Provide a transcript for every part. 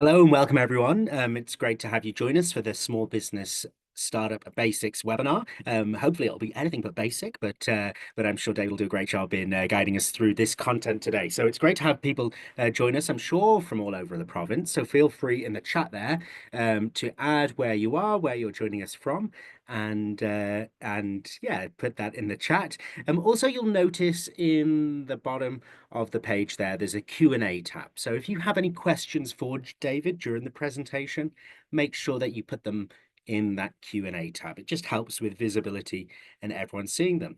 Hello and welcome everyone. It's great to have you join us for the Small Business Startup Basics webinar. Hopefully it'll be anything but basic, but I'm sure Dave will do a great job in guiding us through this content today. So it's great to have people join us, I'm sure, from all over the province. So feel free in the chat there to add where you are, where you're joining us from, and yeah, put that in the chat. Also, you'll notice in the bottom of the page there's a Q&A tab. So if you have any questions for David during the presentation, make sure that you put them in that Q&A tab. It just helps with visibility and everyone seeing them.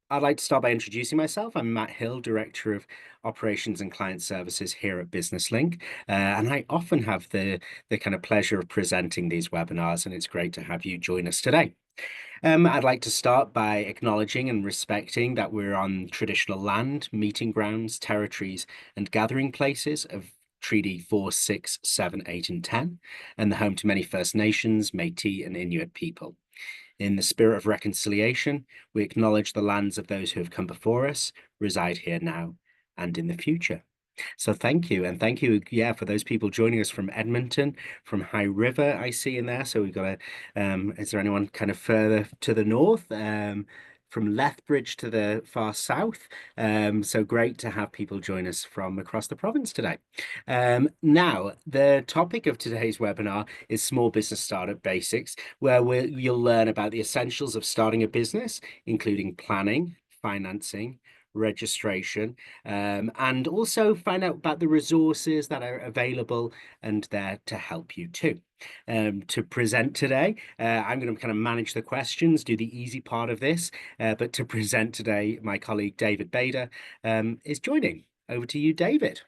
I'd like to start by introducing myself. I'm Matt Hill, Director of Operations and Client Services here at BusinessLink, and I often have the kind of pleasure of presenting these webinars, and it's great to have you join us today. I'd like to start by acknowledging and respecting that we're on traditional land, meeting grounds, territories, and gathering places of Treaty 4, 6, 7, 8, and 10, and the home to many First Nations, Métis, and Inuit people. In the spirit of reconciliation, we acknowledge the lands of those who have come before us, reside here now, and in the future. So thank you. And thank you, yeah, for those people joining us from Edmonton, from High River, I see in there. So we've got is there anyone kind of further to the north? From Lethbridge to the far south. So great to have people join us from across the province today. Now, the topic of today's webinar is Small Business Startup Basics, where you'll learn about the essentials of starting a business, including planning, financing, registration, and also find out about the resources that are available and there to help you too. To present today, I'm going to kind of manage the questions, do the easy part of this, but to present today, my colleague David Bayda is joining. Over to you, David.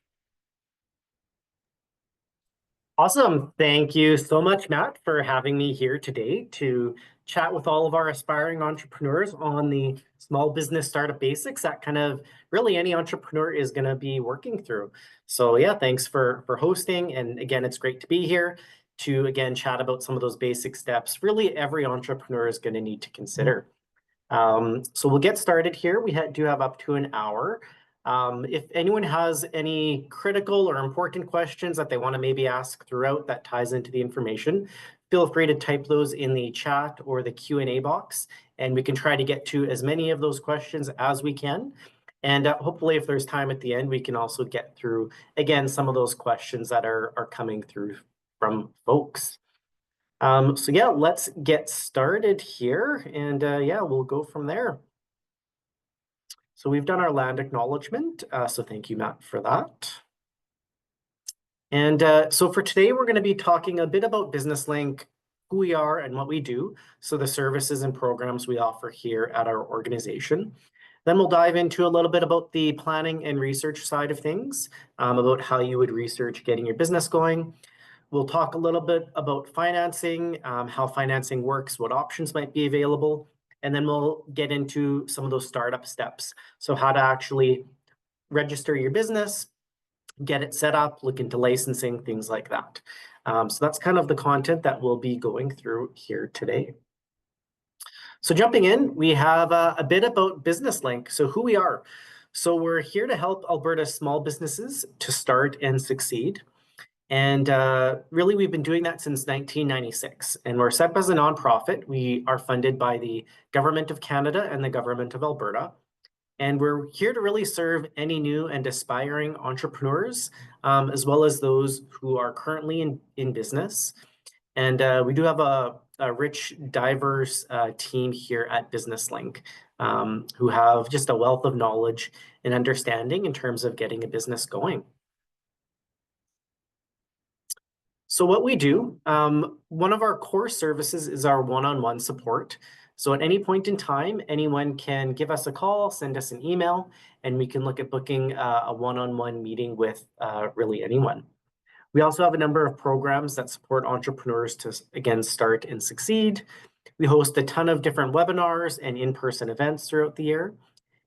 Awesome. Thank you so much, Matt, for having me here today to chat with all of our aspiring entrepreneurs on the small business startup basics that kind of really any entrepreneur is going to be working through. So yeah, thanks for hosting. And again, it's great to be here to again chat about some of those basic steps really every entrepreneur is going to need to consider. So we'll get started here. We do have up to an hour. If anyone has any critical or important questions that they want to maybe ask throughout that ties into the information, feel free to type those in the chat or the Q&A box, and we can try to get to as many of those questions as we can. And hopefully, if there's time at the end, we can also get through, again, some of those questions that are coming through from folks. So yeah, let's get started here, and yeah, we'll go from there. So we've done our land acknowledgement, so thank you, Matt, for that. And so for today, we're going to be talking a bit about BusinessLink, who we are and what we do, so the services and programs we offer here at our organization. Then we'll dive into a little bit about the planning and research side of things, about how you would research getting your business going. We'll talk a little bit about financing, how financing works, what options might be available, and then we'll get into some of those startup steps. So how to actually register your business, get it set up, look into licensing, things like that. So that's kind of the content that we'll be going through here today. So jumping in, we have a bit about BusinessLink, so who we are. So we're here to help Alberta small businesses to start and succeed. And really, we've been doing that since 1996. And we're set up as a nonprofit. We are funded by the Government of Canada and the Government of Alberta. And we're here to really serve any new and aspiring entrepreneurs, as well as those who are currently in business. And we do have a rich, diverse team here at BusinessLink who have just a wealth of knowledge and understanding in terms of getting a business going. So what we do, one of our core services is our one-on-one support. So at any point in time, anyone can give us a call, send us an email, and we can look at booking a one-on-one meeting with really anyone. We also have a number of programs that support entrepreneurs to, again, start and succeed. We host a ton of different webinars and in-person events throughout the year.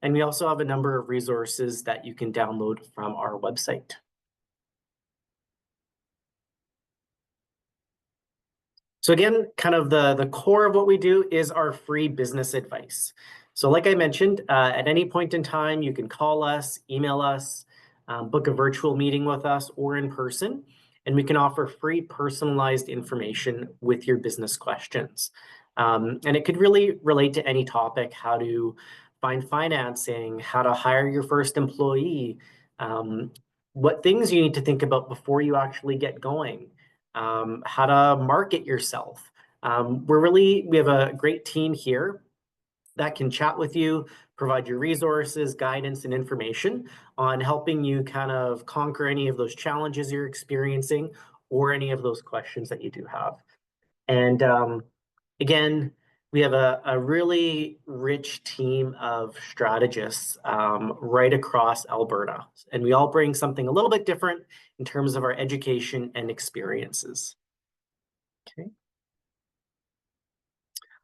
And we also have a number of resources that you can download from our website. So again, kind of the core of what we do is our free business advice. So like I mentioned, at any point in time, you can call us, email us, book a virtual meeting with us or in person. and we can offer free personalized information with your business questions. And it could really relate to any topic: how to find financing, how to hire your first employee, um, what things you need to think about before you actually get going, how to market yourself. We have a great team here that can chat with you, provide you resources, guidance, and information on helping you kind of conquer any of those challenges you're experiencing or any of those questions that you do have. And again, we have a really rich team of strategists right across Alberta, and we all bring something a little bit different in terms of our education and experiences. Okay.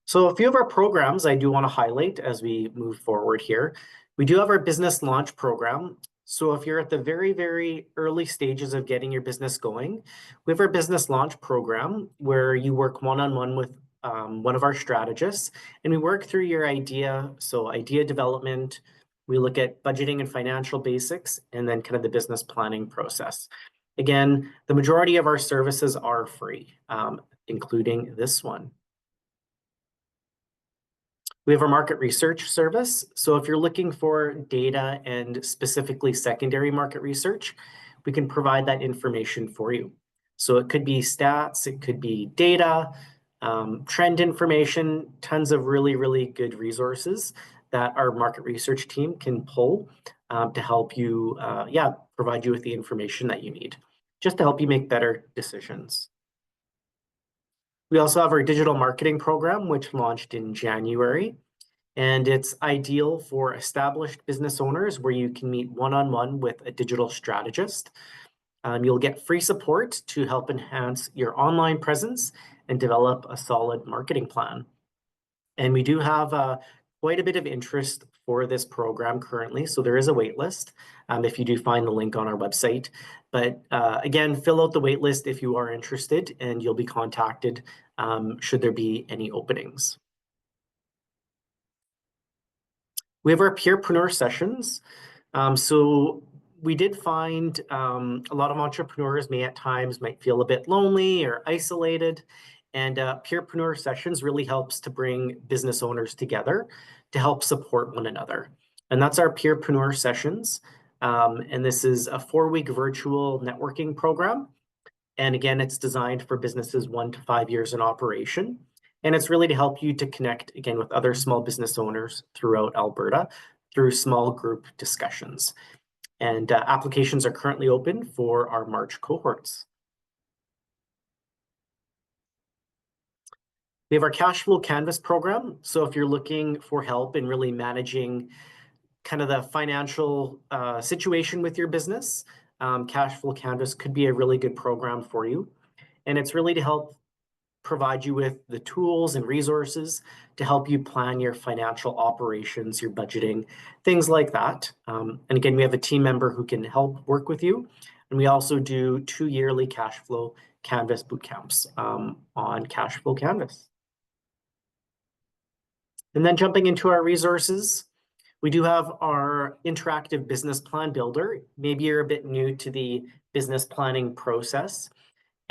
So a few of our programs I do want to highlight as we move forward here. We do have our business launch program. So if you're at the very, very early stages of getting your business going, we have our business launch program where you work one-on-one with one of our strategists, and we work through your idea. So idea development, we look at budgeting and financial basics, and then kind of the business planning process. Again, the majority of our services are free, including this one. We have our market research service. So if you're looking for data and specifically secondary market research, we can provide that information for you. So it could be stats, it could be data, trend information, tons of really, really good resources that our market research team can pull to help you, provide you with the information that you need, just to help you make better decisions. We also have our digital marketing program, which launched in January, and it's ideal for established business owners where you can meet one-on-one with a digital strategist. You'll get free support to help enhance your online presence and develop a solid marketing plan. And we do have quite a bit of interest for this program currently, so there is a wait list if you do find the link on our website. But again, fill out the wait list if you are interested, and you'll be contacted should there be any openings. We have our peerpreneur sessions. So we did find a lot of entrepreneurs at times might feel a bit lonely or isolated, and peerpreneur sessions really helps to bring business owners together to help support one another. And that's our peerpreneur sessions. And this is a 4-week virtual networking program. And again, it's designed for businesses 1 to 5 years in operation. And it's really to help you to connect again with other small business owners throughout Alberta through small group discussions. And applications are currently open for our March cohorts. We have our cash flow canvas program. So if you're looking for help in really managing kind of the financial situation with your business, cash flow canvas could be a really good program for you. And it's really to help provide you with the tools and resources to help you plan your financial operations, your budgeting, things like that. And again, we have a team member who can help work with you. And we also do 2 yearly cash flow canvas boot camps on cash flow canvas. And then jumping into our resources, we do have our interactive business plan builder. Maybe you're a bit new to the business planning process.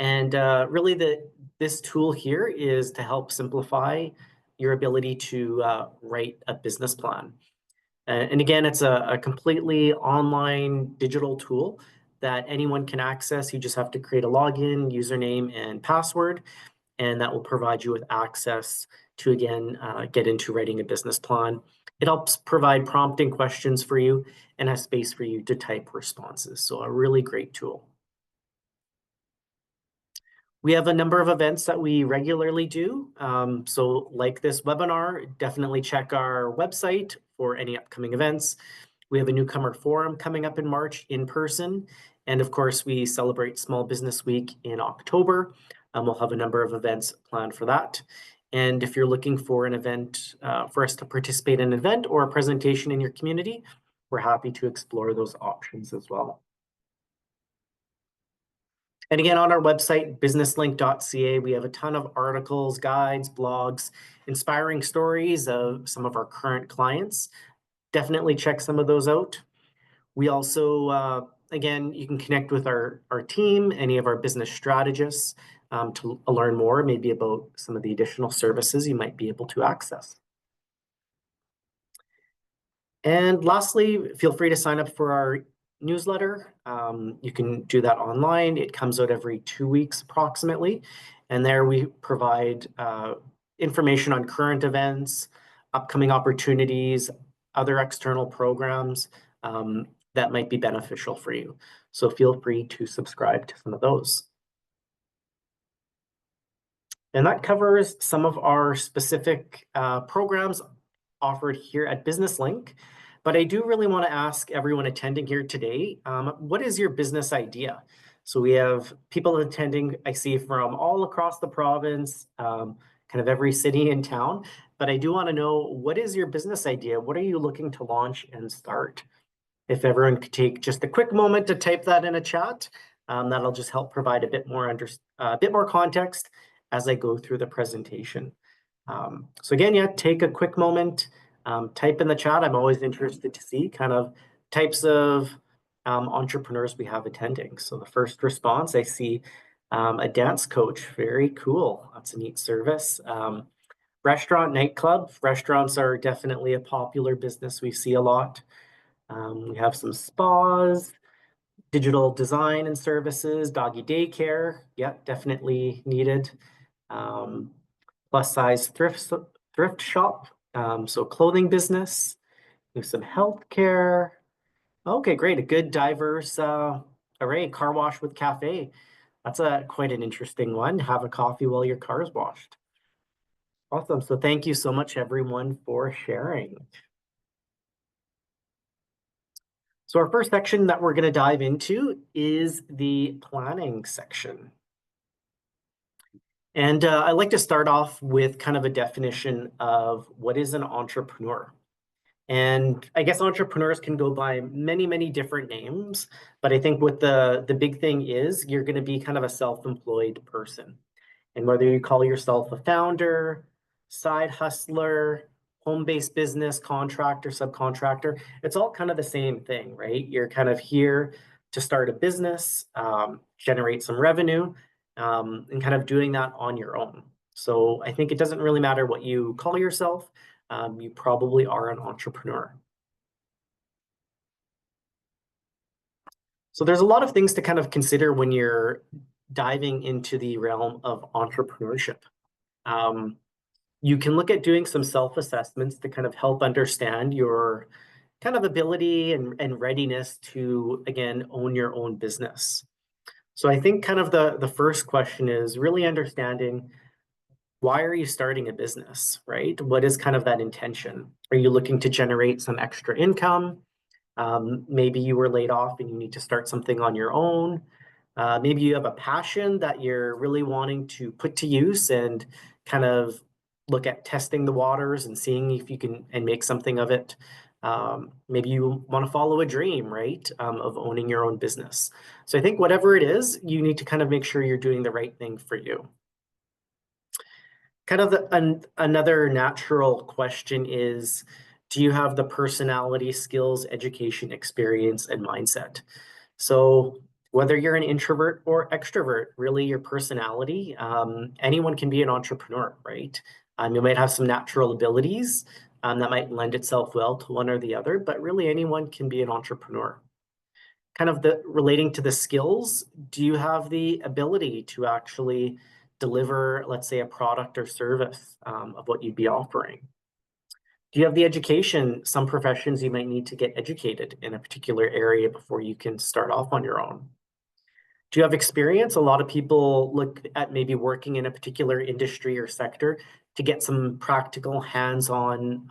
And really this tool here is to help simplify your ability to write a business plan. And again, it's a completely online digital tool that anyone can access. You just have to create a login, username, and password, and that will provide you with access to, again, get into writing a business plan. It helps provide prompting questions for you and has space for you to type responses. So a really great tool. We have a number of events that we regularly do. So like this webinar, definitely check our website for any upcoming events. We have a newcomer forum coming up in March in person. And of course, we celebrate Small Business Week in October. We'll have a number of events planned for that. And if you're looking for an event, for us to participate in an event or a presentation in your community, we're happy to explore those options as well. And again, on our website, businesslink.ca, we have a ton of articles, guides, blogs, inspiring stories of some of our current clients. Definitely check some of those out. We also again, you can connect with our team, any of our business strategists, to learn more maybe about some of the additional services you might be able to access. And lastly, feel free to sign up for our newsletter. You can do that online. It comes out every 2 weeks approximately. And there we provide information on current events, upcoming opportunities, other external programs that might be beneficial for you. So feel free to subscribe to some of those. And that covers some of our specific programs offered here at BusinessLink. But I do really want to ask everyone attending here today, what is your business idea? So we have people attending, I see, from all across the province, kind of every city and town. But I do want to know, what is your business idea? What are you looking to launch and start? If everyone could take just a quick moment to type that in a chat, that'll just help provide a bit more context as I go through the presentation. So again, yeah, take a quick moment, type in the chat. I'm always interested to see kind of types of entrepreneurs we have attending. So the first response, I see a dance coach. Very cool. That's a neat service. Restaurant, nightclub. Restaurants are definitely a popular business we see a lot. We have some spas, digital design and services, doggy daycare. Yeah, definitely needed. Plus size thrift shop. So clothing business. We have some healthcare. Okay, great. A good diverse array. Car wash with cafe. That's quite an interesting one. Have a coffee while your car is washed. Awesome. So thank you so much, everyone, for sharing. So our first section that we're going to dive into is the planning section. And I'd like to start off with kind of a definition of what is an entrepreneur. And I guess entrepreneurs can go by many, many different names, but I think what the big thing is, you're going to be kind of a self-employed person. And whether you call yourself a founder, side hustler, home-based business, contractor, subcontractor, it's all kind of the same thing, right? You're kind of here to start a business, generate some revenue, and kind of doing that on your own. So I think it doesn't really matter what you call yourself. You probably are an entrepreneur. So there's a lot of things to kind of consider when you're diving into the realm of entrepreneurship. You can look at doing some self-assessments to kind of help understand your kind of ability and readiness to, again, own your own business. So I think kind of the first question is really understanding, why are you starting a business, right? What is kind of that intention? Are you looking to generate some extra income? Maybe you were laid off and you need to start something on your own. Maybe you have a passion that you're really wanting to put to use and kind of look at testing the waters and seeing if you can and make something of it. Maybe you want to follow a dream, right, of owning your own business. So I think whatever it is, you need to kind of make sure you're doing the right thing for you. Kind of another natural question is, do you have the personality, skills, education, experience, and mindset? So whether you're an introvert or extrovert, really your personality, anyone can be an entrepreneur, right? You might have some natural abilities that might lend itself well to one or the other, but really anyone can be an entrepreneur. Kind of relating to the skills, do you have the ability to actually deliver, let's say, a product or service of what you'd be offering? Do you have the education? Some professions you might need to get educated in a particular area before you can start off on your own. Do you have experience? A lot of people look at maybe working in a particular industry or sector to get some practical hands-on,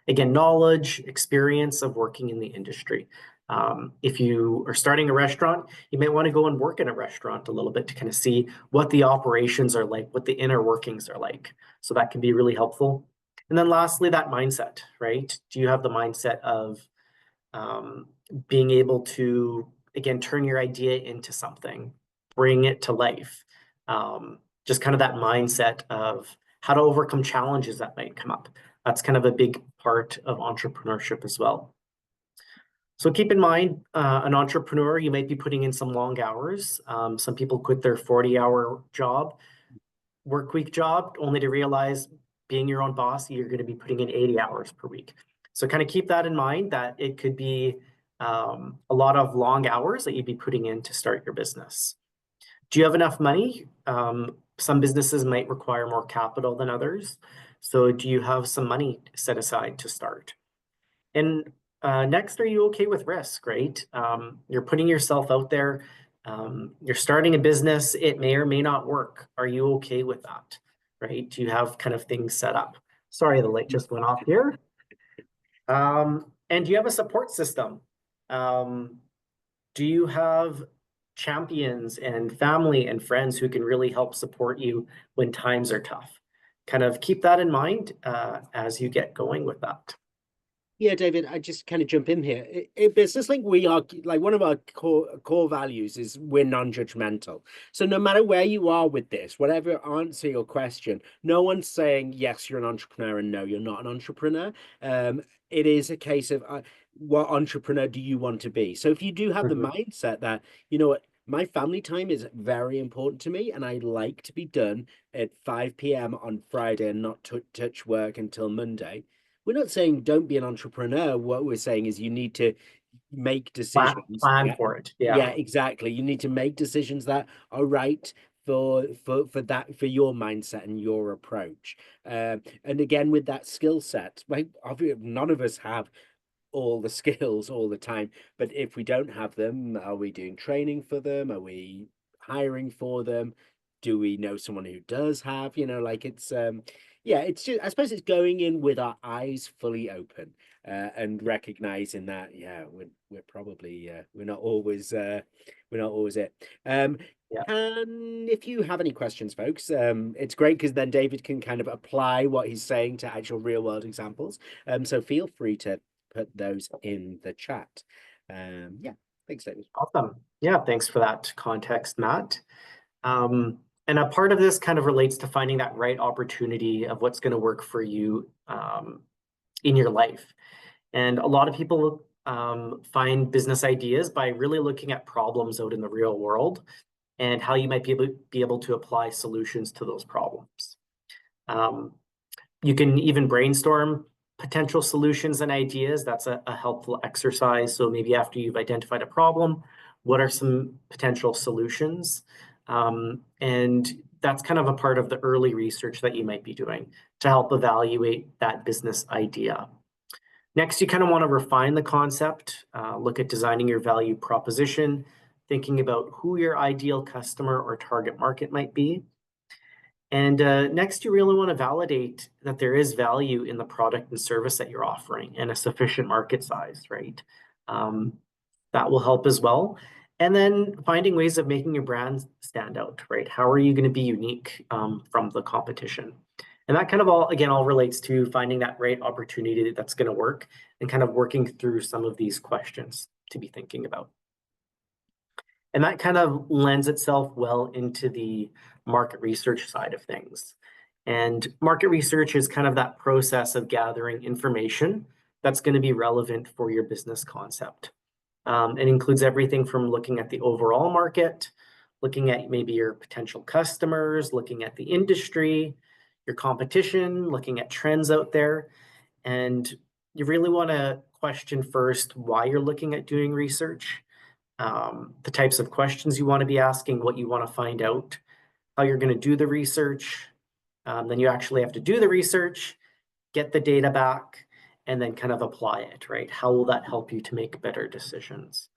again, knowledge, experience of working in the industry. If you are starting a restaurant, you may want to go and work in a restaurant a little bit to kind of see what the operations are like, what the inner workings are like. So that can be really helpful. And then lastly, that mindset, right? Do you have the mindset of being able to, again, turn your idea into something, bring it to life? Just kind of that mindset of how to overcome challenges that might come up. That's kind of a big part of entrepreneurship as well. So keep in mind, an entrepreneur, you might be putting in some long hours. Some people quit their 40-hour job, work week job, only to realize being your own boss, you're going to be putting in 80 hours per week. So kind of keep that in mind that it could be a lot of long hours that you'd be putting in to start your business. Do you have enough money? Some businesses might require more capital than others. So do you have some money set aside to start? And next, are you okay with risk, right? You're putting yourself out there. You're starting a business. It may or may not work. Are you okay with that, right? Do you have kind of things set up? Sorry, the light just went off here. And do you have a support system? Um, do you have champions and family and friends who can really help support you when times are tough? Kind of keep that in mind as you get going with that. Yeah, David, I just kind of jump in here. In Business Link, we are like one of our core values is we're non-judgmental. So no matter where you are with this, whatever answer your question, no one's saying yes, you're an entrepreneur and no, you're not an entrepreneur. It is a case of what entrepreneur do you want to be? So if you do have the Mhm. mindset that, you know what, my family time is very important to me, and I like to be done at 5 p.m. on Friday and not touch work until Monday. We're not saying don't be an entrepreneur. What we're saying is you need to make decisions Plan that, for it. yeah, Yeah. exactly. You need to make decisions that are right for that for your mindset and your approach. And again, with that skill set, like obviously none of us have all the skills all the time. But if we don't have them, are we doing training for them? Are we hiring for them? Do we know someone who does have, like it's yeah, it's just I suppose it's going in with our eyes fully open and recognizing that, yeah, we're probably we're not always it. Yeah. Can if you have any questions, folks, it's great because then David can kind of apply what he's saying to actual real world examples. So feel free to put those in the chat. Yeah, thanks, David. Awesome. Yeah. Thanks for that context, Matt. And a part of this kind of relates to finding that right opportunity of what's going to work for you in your life. And a lot of people find business ideas by really looking at problems out in the real world and how you might be able to apply solutions to those problems. Um, you can even brainstorm potential solutions and ideas. That's a helpful exercise. So maybe after you've identified a problem, what are some potential solutions? And that's kind of a part of the early research that you might be doing to help evaluate that business idea. Next, you kind of want to refine the concept, look at designing your value proposition, thinking about who your ideal customer or target market might be. And next, you really want to validate that there is value in the product and service that you're offering and a sufficient market size, right? Um, that will help as well. And then finding ways of making your brand stand out, right? How are you going to be unique from the competition? And that kind of all relates to finding that right opportunity that's going to work and kind of working through some of these questions to be thinking about. And that kind of lends itself well into the market research side of things. And market research is kind of that process of gathering information that's going to be relevant for your business concept. It includes everything from looking at the overall market, looking at maybe your potential customers, looking at the industry, your competition, looking at trends out there. And you really want to question first why you're looking at doing research, the types of questions you want to be asking, what you want to find out, how you're going to do the research. Then you actually have to do the research, get the data back, and then kind of apply it, right? How will that help you to make better decisions?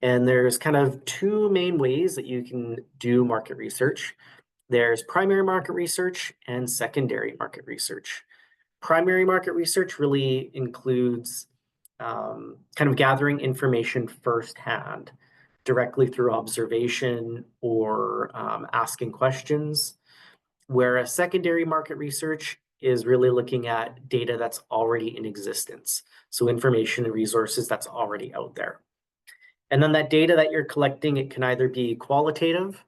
And there's kind of two main ways that you can do market research. There's primary market research and secondary market research. Primary market research really includes kind of gathering information firsthand, directly through observation or asking questions, whereas secondary market research is really looking at data that's already in existence. So information and resources that's already out there. And then that data that you're collecting, it can either be qualitative,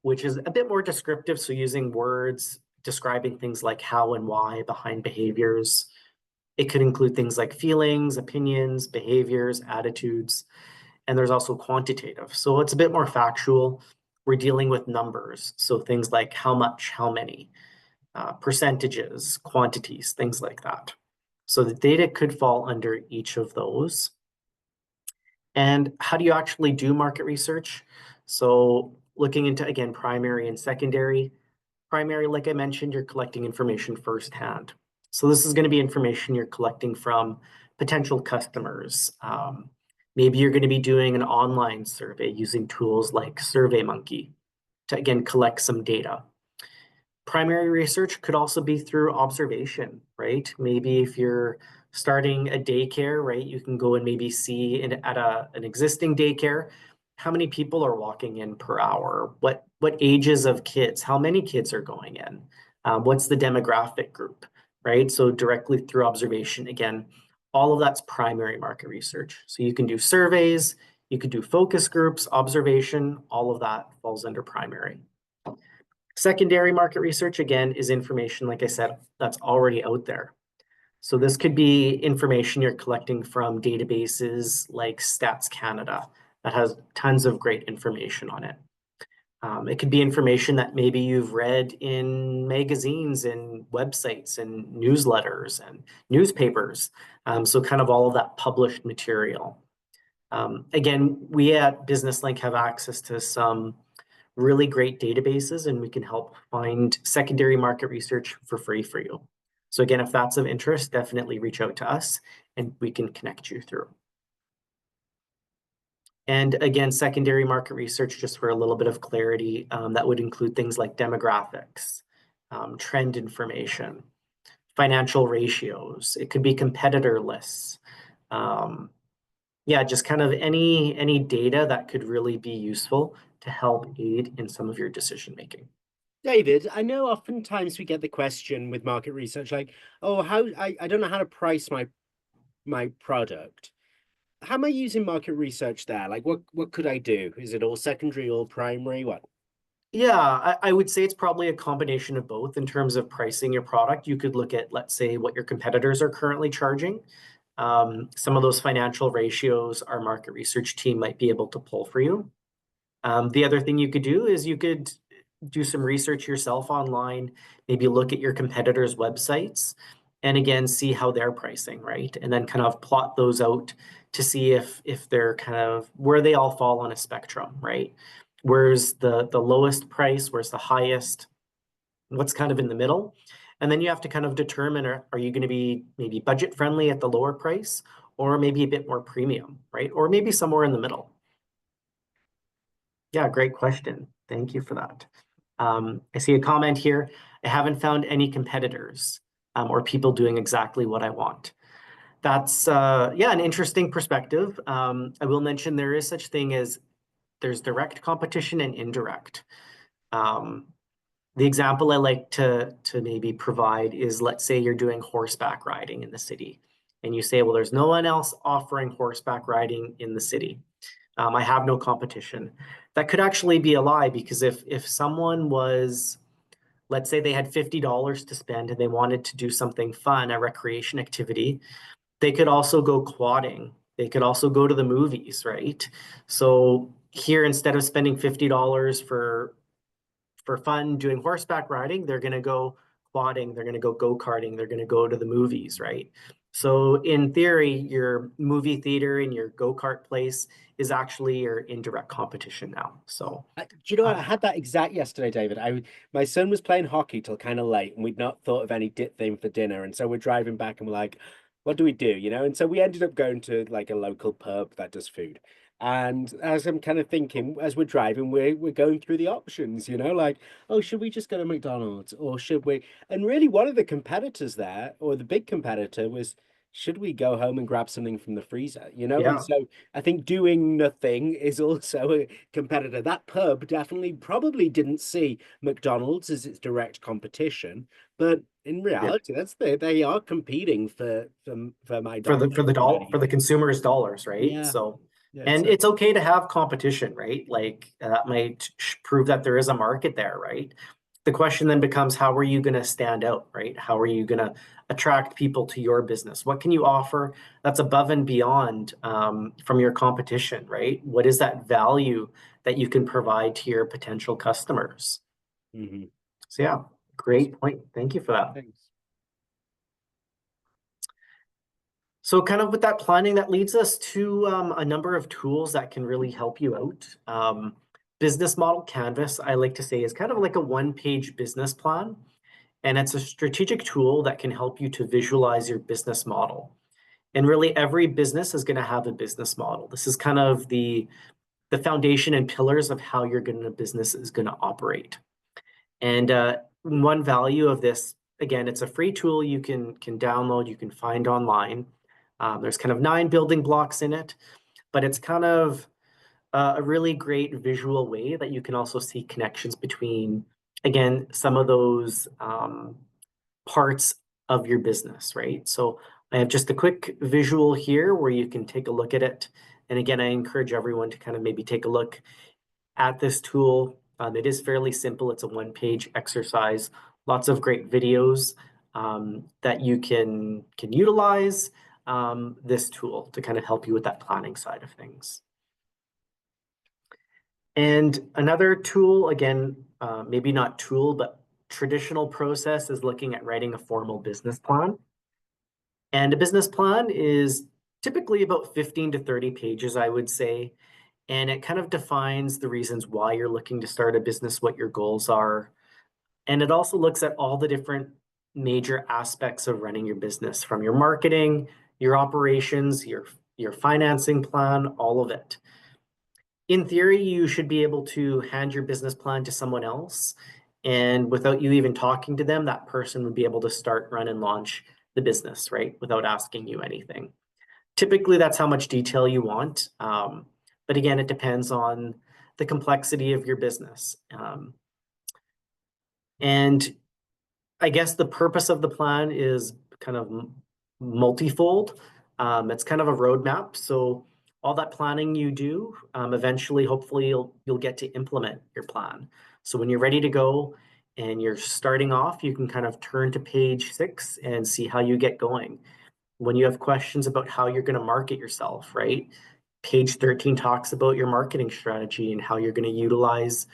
which is a bit more descriptive, so using words, describing things like how and why behind behaviors. It could include things like feelings, opinions, behaviors, attitudes, and there's also quantitative. So it's a bit more factual. We're dealing with numbers. So things like how much, how many, percentages, quantities, things like that. So the data could fall under each of those. And how do you actually do market research? So looking into, again, primary and secondary. Primary, like I mentioned, you're collecting information firsthand. So this is going to be information you're collecting from potential customers. Maybe you're going to be doing an online survey using tools like SurveyMonkey to, again, collect some data. Primary research could also be through observation, right? Maybe if you're starting a daycare, right, you can go and maybe see an existing daycare, how many people are walking in per hour, what ages of kids, how many kids are going in, what's the demographic group, right? So directly through observation, again, all of that's primary market research. So you can do surveys, you could do focus groups, observation, all of that falls under primary. Secondary market research, again, is information, like I said, that's already out there. So this could be information you're collecting from databases like Stats Canada that has tons of great information on it. It could be information that maybe you've read in magazines and websites and newsletters and newspapers. So kind of all of that published material. Again, we at BusinessLink have access to some really great databases, and we can help find secondary market research for free for you. So again, if that's of interest, definitely reach out to us and we can connect you through. And again, secondary market research, just for a little bit of clarity, that would include things like demographics, trend information, financial ratios. It could be competitor lists. Yeah, just kind of any data that could really be useful to help aid in some of your decision making. David, I know oftentimes we get the question with market research like, oh, I don't know how to price my product. How am I using market research there? Like what could I do? Is it all secondary or primary? What? Yeah, I would say it's probably a combination of both in terms of pricing your product. You could look at, let's say, what your competitors are currently charging. Some of those financial ratios our market research team might be able to pull for you. The other thing you could do is you could do some research yourself online, maybe look at your competitors' websites, and again, see how they're pricing, right? And then kind of plot those out to see if they're kind of where they all fall on a spectrum, right? Where's the lowest price, where's the highest, what's kind of in the middle? And then you have to kind of determine, are you going to be maybe budget friendly at the lower price, or maybe a bit more premium, right? Or maybe somewhere in the middle. Yeah, great question. Thank you for that. I see a comment here. I haven't found any competitors or people doing exactly what I want. That's, yeah, an interesting perspective. I will mention there is such thing as there's direct competition and indirect. The example I like to maybe provide is, let's say you're doing horseback riding in the city, and you say, well, there's no one else offering horseback riding in the city. I have no competition. That could actually be a lie, because if someone was, let's say they had $50 to spend and they wanted to do something fun, a recreation activity, they could also go quadding. They could also go to the movies, right? So here, instead of spending $50 for fun doing horseback riding, they're going to go quadding, they're going to go karting, they're going to go to the movies, right? So in theory, your movie theater and your go-kart place is actually your indirect competition now. So, Do you know what? I um, had that exact yesterday, David. My son was playing hockey till kind of late, and we'd not thought of any dip thing for dinner, and so we're driving back, and we're like, "What do we do?" You know? And so we ended up going to like a local pub that does food. And as I'm kind of thinking, as we're driving, we're going through the options, you know, like, oh, should we just go to McDonald's or should we? And really, one of the competitors there, or the big competitor, was should we go home and grab something from the freezer, you know? And yeah, so I think doing nothing is also a competitor. That pub definitely probably didn't see McDonald's as its direct competition, but in yeah. reality, they are competing for my dollar, For the consumer's dollars, right? yeah, So, yeah. and So it's okay to have competition, right? Like that might prove that there is a market there, right? The question then becomes, how are you going to stand out, right? How are you going to attract people to your business? What can you offer that's above and beyond from your competition, right? What is that value that you can provide to your potential customers? Hmm. So yeah, That's great point. Thank you for that. thanks. So kind of with that planning, that leads us to a number of tools that can really help you out. Business model canvas, I like to say, is kind of like a one-page business plan. And it's a strategic tool that can help you to visualize your business model. And really, every business is going to have a business model. This is kind of the foundation and pillars of how your business is going to operate. And one value of this, again, it's a free tool you can download, you can find online. There's kind of 9 building blocks in it, but it's kind of a really great visual way that you can also see connections between, again, some of those parts of your business, right? So I have just a quick visual here where you can take a look at it. And again, I encourage everyone to kind of maybe take a look at this tool. It is fairly simple. It's a one-page exercise, lots of great videos that you can utilize this tool to kind of help you with that planning side of things. And another tool, again, maybe not tool, but traditional process is looking at writing a formal business plan. And a business plan is typically about 15 to 30 pages, I would say. And it kind of defines the reasons why you're looking to start a business, what your goals are. And it also looks at all the different major aspects of running your business, from your marketing, your operations, your financing plan, all of it. In theory, you should be able to hand your business plan to someone else. And without you even talking to them, that person would be able to start, run, and launch the business, right? Without asking you anything. Typically, that's how much detail you want. But again, it depends on the complexity of your business. And I guess the purpose of the plan is kind of multifold. It's kind of a roadmap. So all that planning you do, eventually, hopefully, you'll get to implement your plan. So when you're ready to go and you're starting off, you can kind of turn to page 6 and see how you get going. When you have questions about how you're going to market yourself, right? Page 13 talks about your marketing strategy and how you're going to utilize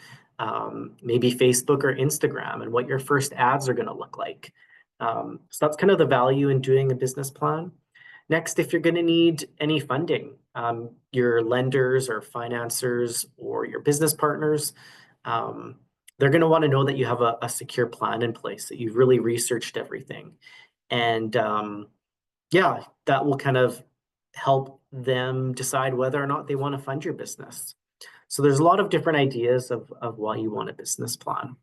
maybe Facebook or Instagram and what your first ads are going to look like. So that's kind of the value in doing a business plan. Next, if you're going to need any funding, your lenders or financiers or your business partners, they're going to want to know that you have a secure plan in place, that you've really researched everything. And yeah, that will kind of help them decide whether or not they want to fund your business. So there's a lot of different ideas of why you want a business plan.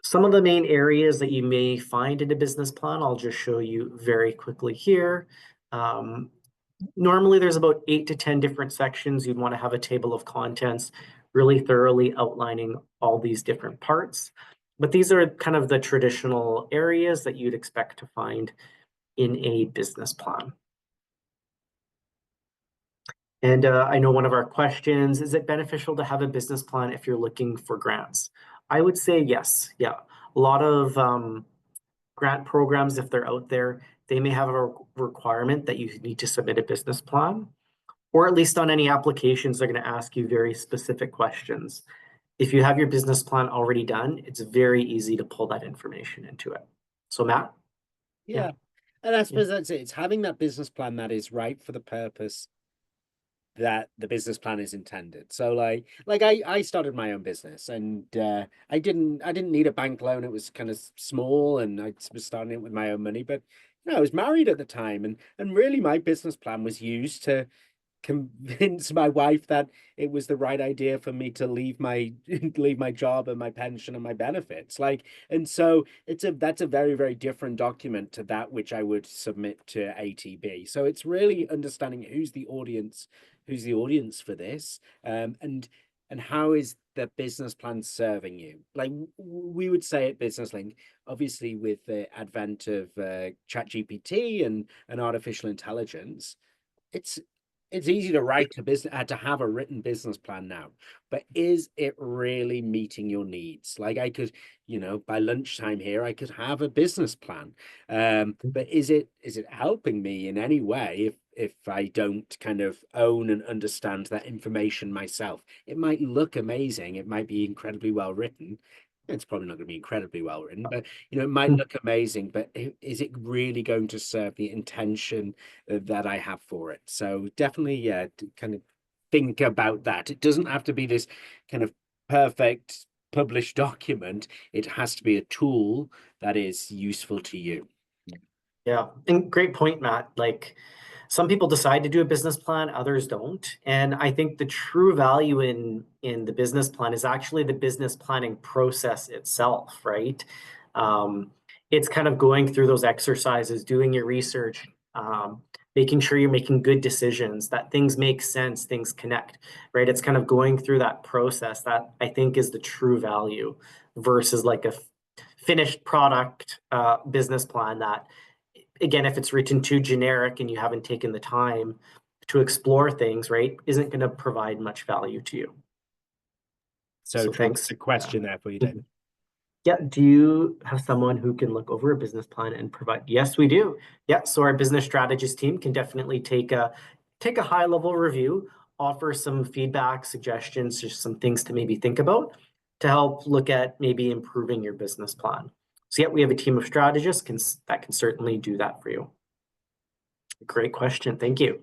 Some of the main areas that you may find in a business plan, I'll just show you very quickly here. Um, Normally, there's about 8 to 10 different sections. You'd want to have a table of contents really thoroughly outlining all these different parts. But these are kind of the traditional areas that you'd expect to find in a business plan. And I know one of our questions, is it beneficial to have a business plan if you're looking for grants? I would say yes. Yeah. A lot of grant programs, if they're out there, they may have a requirement that you need to submit a business plan, or at least on any applications, they're going to ask you very specific questions. If you have your business plan already done, it's very easy to pull that information into it. So Matt? Yeah. Yeah. And I Yeah. suppose that's it. It's having that business plan that is right for the purpose that the business plan is intended. So I started my own business and I didn't need a bank loan. It was kind of small and I was starting it with my own money. But I was married at the time and really my business plan was used to convince my wife that it was the right idea for me to leave my leave my job and my pension and my benefits. And so that's a very, very different document to that which I would submit to ATB. So it's really understanding who's the audience for this, and how is the business plan serving you? Like we would say at Business Link, obviously with the advent of ChatGPT and artificial intelligence, it's it's easy to write a business to have a written business plan now, but is it really meeting your needs? Like I could, by lunchtime here, I could have a business plan. But is it helping me in any way if I don't kind of own and understand that information myself? It might look amazing, it might be incredibly well written. It's probably not going to be incredibly well written, but it might look amazing. But is it really going to serve the intention that I have for it? So definitely, yeah, to kind of think about that. It doesn't have to be this kind of perfect published document. It has to be a tool that is useful to you. Yeah, and great point, Matt. Like some people decide to do a business plan, others don't. And I think the true value in the business plan is actually the business planning process itself, right? Um, it's kind of going through those exercises, doing your research, making sure you're making good decisions, that things make sense, things connect, right? It's kind of going through that process that I think is the true value versus like a finished product business plan that again, if it's written too generic and you haven't taken the time to explore things, right, isn't going to provide much value to you. So So true. thanks. A question there for you, David. Yeah. Do you have someone who can look over a business plan and provide? Yes, we do. Yeah. So our business strategist team can definitely take a high level review, offer some feedback, suggestions, just some things to maybe think about to help look at maybe improving your business plan. So yeah, we have a team of strategists that can certainly do that for you. Great question. Thank you.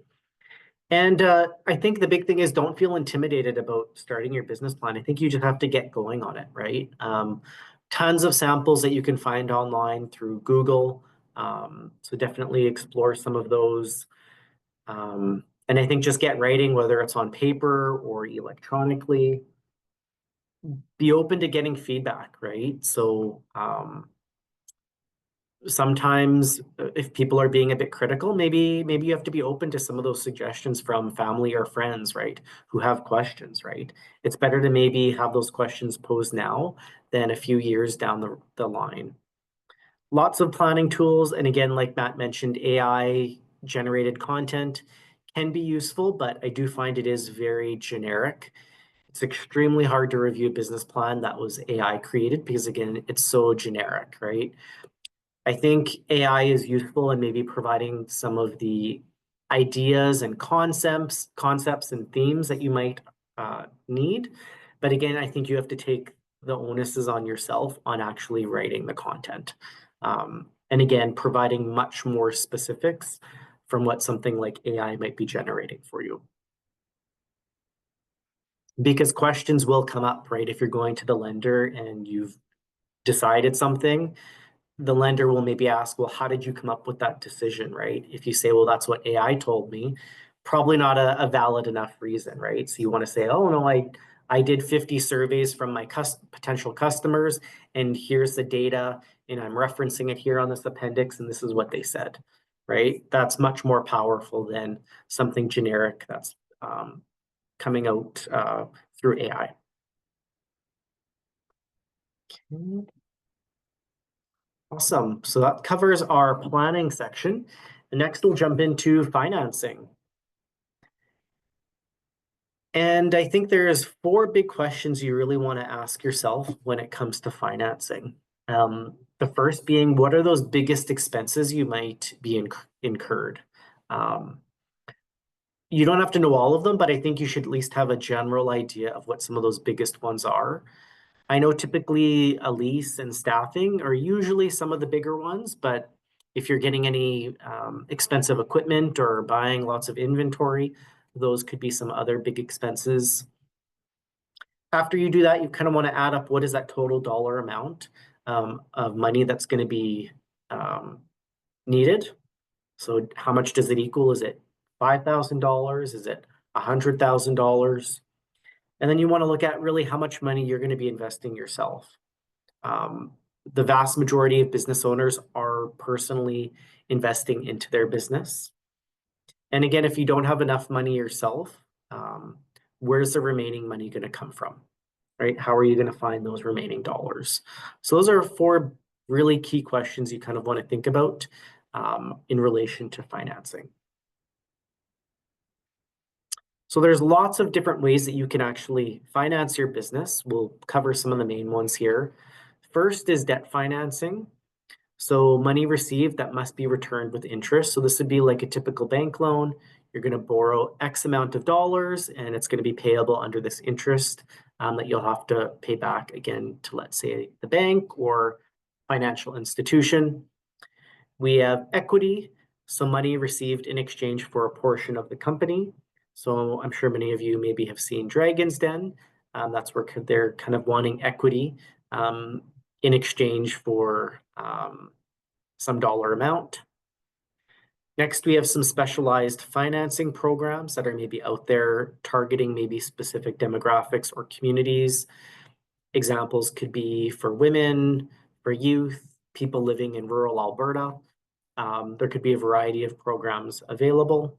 And I think the big thing is don't feel intimidated about starting your business plan. I think you just have to get going on it, right? Tons of samples that you can find online through Google. So definitely explore some of those. And I think just get writing, whether it's on paper or electronically. Be open to getting feedback, right? So sometimes if people are being a bit critical, maybe you have to be open to some of those suggestions from family or friends, right, who have questions, right? It's better to maybe have those questions posed now than a few years down the line. Lots of planning tools, and again, like Matt mentioned, AI generated content can be useful, but I do find it is very generic. It's extremely hard to review a business plan that was AI created because again, it's so generic, right? I think AI is useful in maybe providing some of the ideas and concepts and themes that you might need. But again, I think you have to take the onuses on yourself on actually writing the content. And again, providing much more specifics from what something like AI might be generating for you. Because questions will come up, right? If you're going to the lender and you've decided something, the lender will maybe ask, well, how did you come up with that decision, right? If you say, well, that's what AI told me, probably not a valid enough reason, right? So you want to say, oh, no, I did 50 surveys from my potential customers, and here's the data, and I'm referencing it here on this appendix, and this is what they said, right? That's much more powerful than something generic that's coming out through AI. Okay. Awesome. So that covers our planning section. Next, we'll jump into financing. And I think there's four big questions you really want to ask yourself when it comes to financing. The first being, what are those biggest expenses you might be incurred? Um, you don't have to know all of them, but I think you should at least have a general idea of what some of those biggest ones are. I know typically a lease and staffing are usually some of the bigger ones, but if you're getting any expensive equipment or buying lots of inventory, those could be some other big expenses. After you do that, you kind of want to add up what is that total dollar amount of money that's going to be needed. So how much does it equal? Is it $5,000? Is it $100,000? And then you want to look at really how much money you're going to be investing yourself. Um, the vast majority of business owners are personally investing into their business. And again, if you don't have enough money yourself, where's the remaining money going to come from? Right? How are you going to find those remaining dollars? So those are four really key questions you kind of want to think about in relation to financing. So there's lots of different ways that you can actually finance your business. We'll cover some of the main ones here. First is debt financing. So money received that must be returned with interest. So this would be like a typical bank loan. You're going to borrow X amount of dollars and it's going to be payable under this interest that you'll have to pay back again to, let's say, the bank or financial institution. We have equity, so money received in exchange for a portion of the company. So I'm sure many of you maybe have seen Dragon's Den. That's where they're kind of wanting equity um, in exchange for some dollar amount. Next, we have some specialized financing programs that are maybe out there targeting maybe specific demographics or communities. Examples could be for women, for youth, people living in rural Alberta. There could be a variety of programs available.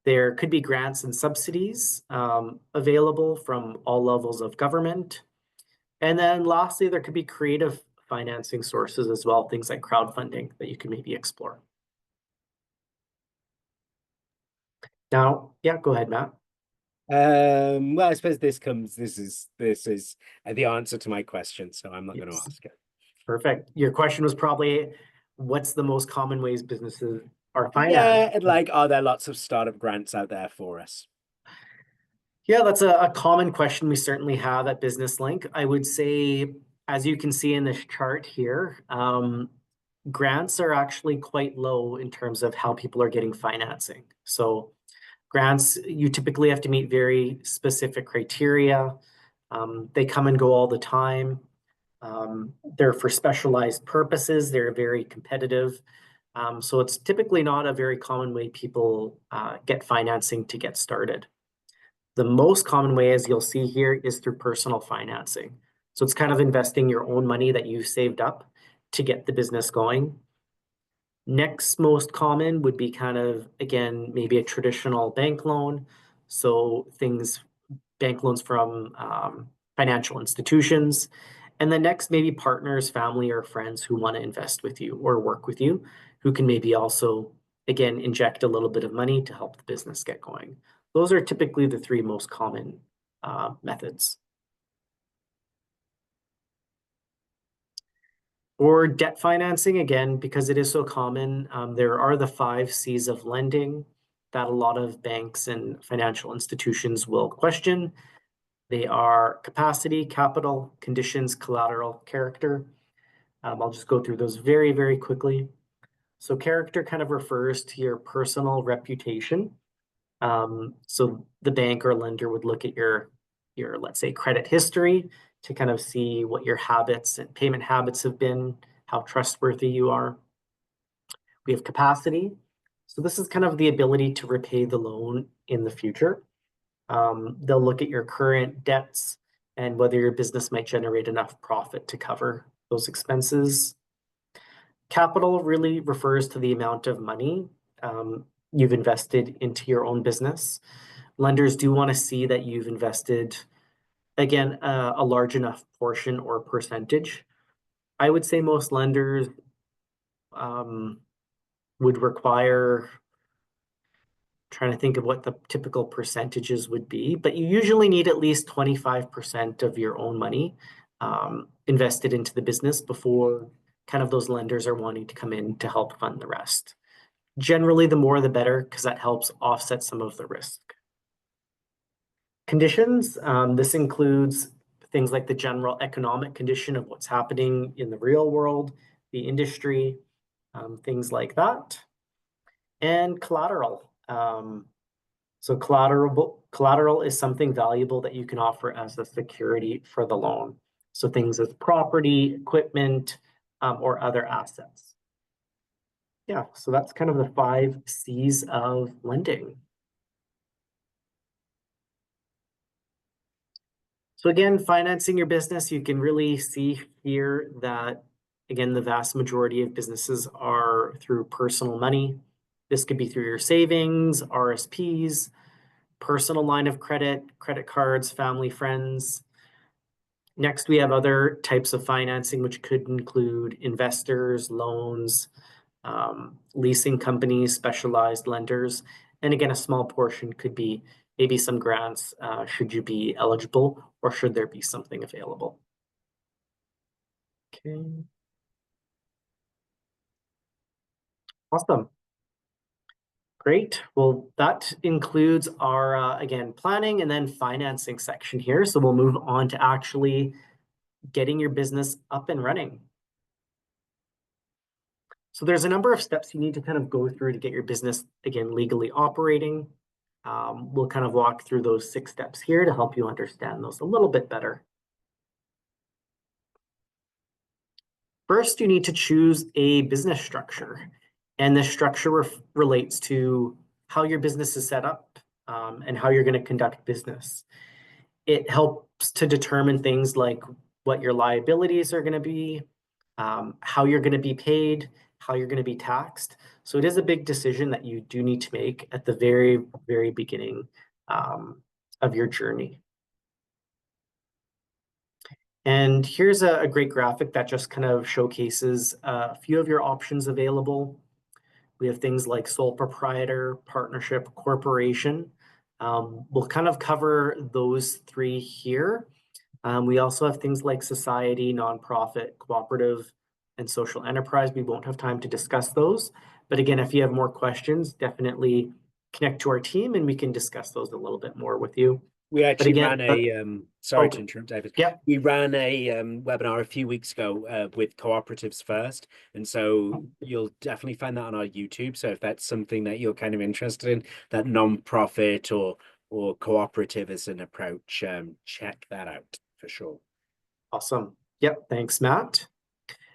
There could be grants and subsidies available from all levels of government. And then lastly, there could be creative financing sources as well, things like crowdfunding that you can maybe explore. Now, yeah, go ahead, Matt. Well, I suppose this is the answer to my question, so I'm not going to Yes, ask it. perfect. Your question was probably, what's the most common ways businesses are financed? Yeah, and like, are there lots of startup grants out there for us? Yeah, that's a common question we certainly have at Business Link. I would say, as you can see in this chart here, grants are actually quite low in terms of how people are getting financing. So grants, you typically have to meet very specific criteria. They come and go all the time. They're for specialized purposes. They're very competitive. So it's typically not a very common way people get financing to get started. The most common way, as you'll see here, is through personal financing. So it's kind of investing your own money that you've saved up to get the business going. Next most common would be kind of, again, maybe a traditional bank loan. So things, bank loans from financial institutions. And then next, maybe partners, family, or friends who want to invest with you or work with you, who can maybe also, again, inject a little bit of money to help the business get going. Those are typically the three most common methods. Or debt financing, again, because it is so common, there are the 5 C's of lending that a lot of banks and financial institutions will question. They are capacity, capital, conditions, collateral, character. I'll just go through those very, very quickly. So character kind of refers to your personal reputation. So the bank or lender would look at your, let's say, credit history to kind of see what your habits and payment habits have been, how trustworthy you are. We have capacity. So this is kind of the ability to repay the loan in the future. They'll look at your current debts and whether your business might generate enough profit to cover those expenses. Capital really refers to the amount of money you've invested into your own business. Lenders do want to see that you've invested, again, a large enough portion or percentage. I would say most lenders would require, trying to think of what the typical percentages would be, but you usually need at least 25% of your own money invested into the business before kind of those lenders are wanting to come in to help fund the rest. Generally, the more the better, because that helps offset some of the risk. Conditions, this includes things like the general economic condition of what's happening in the real world, the industry, things like that. And collateral. So collateral is something valuable that you can offer as a security for the loan. So things as property, equipment, or other assets. Yeah, so that's kind of the 5 C's of lending. So again, financing your business, you can really see here that, again, the vast majority of businesses are through personal money. This could be through your savings, RSPs, personal line of credit, credit cards, family, friends. Next, we have other types of financing, which could include investors, loans, leasing companies, specialized lenders. And again, a small portion could be maybe some grants, should you be eligible, or should there be something available? Okay, awesome. Great. Well, that includes our, again, planning and then financing section here. So we'll move on to actually getting your business up and running. So there's a number of steps you need to kind of go through to get your business, again, legally operating. We'll kind of walk through those 6 steps here to help you understand those a little bit better. First, you need to choose a business structure. And this structure relates to how your business is set up and how you're going to conduct business. It helps to determine things like what your liabilities are going to be, how you're going to be paid, how you're going to be taxed. So it is a big decision that you do need to make at the very, very beginning of your journey. And here's a great graphic that just kind of showcases a few of your options available. We have things like sole proprietor, partnership, corporation. We'll kind of cover those 3 here. We also have things like society, nonprofit, cooperative, and social enterprise. We won't have time to discuss those. But again, if you have more questions, definitely connect to our team and we can discuss those a little bit more with you. We But actually again, ran a sorry to oh, interrupt, David. yeah, We ran a webinar a few weeks ago with cooperatives first, and so you'll definitely find that on our YouTube. So if that's something that you're kind of interested in, that non-profit or cooperative as an approach, check that out for sure. awesome. Yep, thanks, Matt.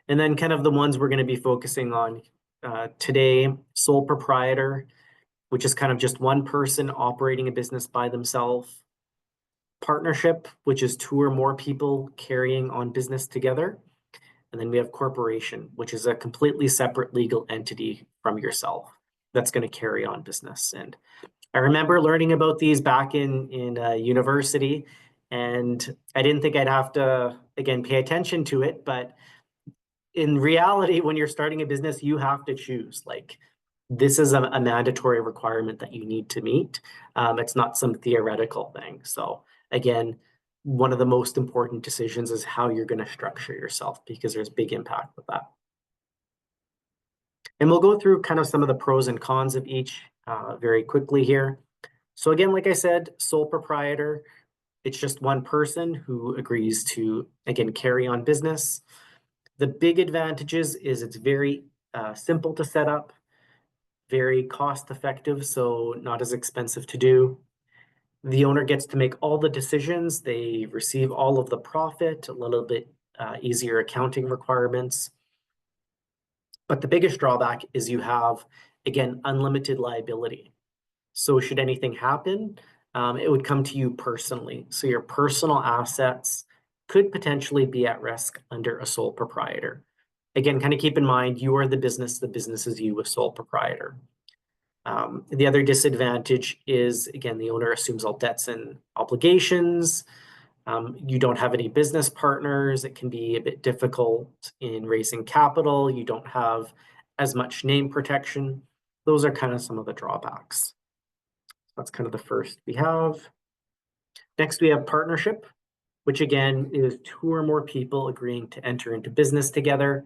And then kind of the ones we're going to be focusing on today, sole proprietor, which is kind of just one person operating a business by themselves. Partnership, which is 2 or more people carrying on business together. And then we have corporation, which is a completely separate legal entity from yourself that's going to carry on business. And I remember learning about these back in university, and I didn't think I'd have to, again, pay attention to it. But in reality, when you're starting a business, you have to choose. Like, this is a mandatory requirement that you need to meet. It's not some theoretical thing. So again, one of the most important decisions is how you're going to structure yourself, because there's big impact with that. And we'll go through kind of some of the pros and cons of each very quickly here. So again, like I said, sole proprietor, it's just one person who agrees to, again, carry on business. The big advantages is it's very simple to set up, very cost effective, so not as expensive to do. The owner gets to make all the decisions. They receive all of the profit, a little bit easier accounting requirements. But the biggest drawback is you have, again, unlimited liability. So should anything happen, it would come to you personally. So your personal assets could potentially be at risk under a sole proprietor. Again, kind of keep in mind, you are the business is you, a sole proprietor. The other disadvantage is, again, the owner assumes all debts and obligations. You don't have any business partners. It can be a bit difficult in raising capital. You don't have as much name protection. Those are kind of some of the drawbacks. That's kind of the first we have. Next, we have partnership, which again is 2 or more people agreeing to enter into business together.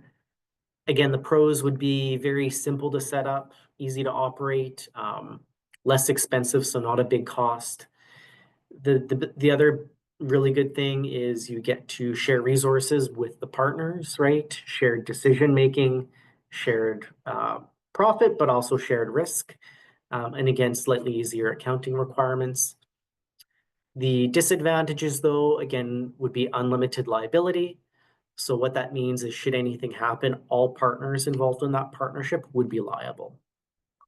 Again, the pros would be very simple to set up, easy to operate, less expensive, so not a big cost. The other really good thing is you get to share resources with the partners, right? Shared decision making, shared profit, but also shared risk. And again, slightly easier accounting requirements. The disadvantages, though, again, would be unlimited liability. So what that means is, should anything happen, all partners involved in that partnership would be liable.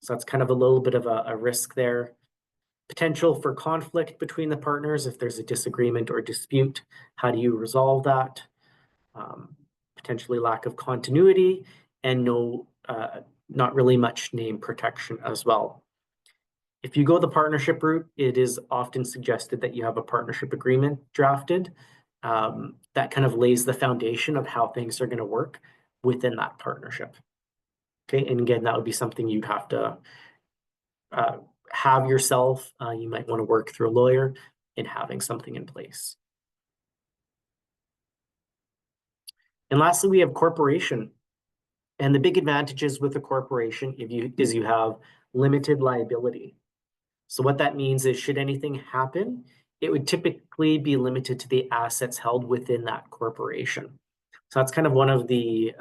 So that's kind of a little bit of a risk there. Potential for conflict between the partners if there's a disagreement or dispute. How do you resolve that? Potentially lack of continuity and not really much name protection as well. If you go the partnership route, it is often suggested that you have a partnership agreement drafted. That kind of lays the foundation of how things are going to work within that partnership. Okay, and again, that would be something you'd have to have yourself, you might want to work through a lawyer in having something in place. And lastly, we have corporation. And the big advantages with a corporation is you have limited liability. So what that means is should anything happen, it would typically be limited to the assets held within that corporation. So that's kind of one of the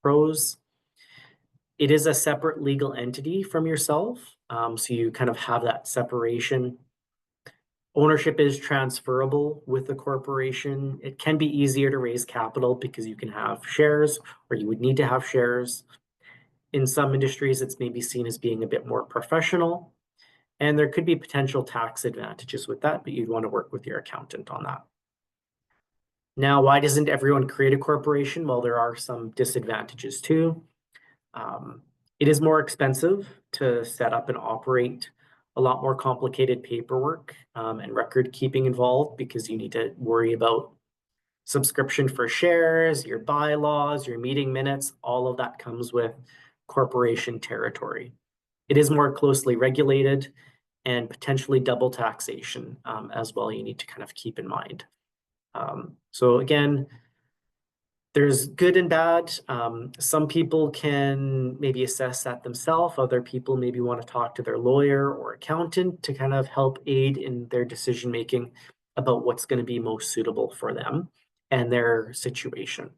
pros. It is a separate legal entity from yourself. So you kind of have that separation. Ownership is transferable with the corporation. It can be easier to raise capital because you can have shares, or you would need to have shares. In some industries, it's maybe seen as being a bit more professional, and there could be potential tax advantages with that, but you'd want to work with your accountant on that. Now, why doesn't everyone create a corporation? Well, there are some disadvantages too. It is more expensive to set up and operate, a lot more complicated paperwork and record keeping involved because you need to worry about subscription for shares, your bylaws, your meeting minutes, all of that comes with corporation territory. It is more closely regulated and potentially double taxation as well, you need to kind of keep in mind. So again, there's good and bad. Some people can maybe assess that themselves. Other people maybe want to talk to their lawyer or accountant to kind of help aid in their decision making about what's going to be most suitable for them and their situation.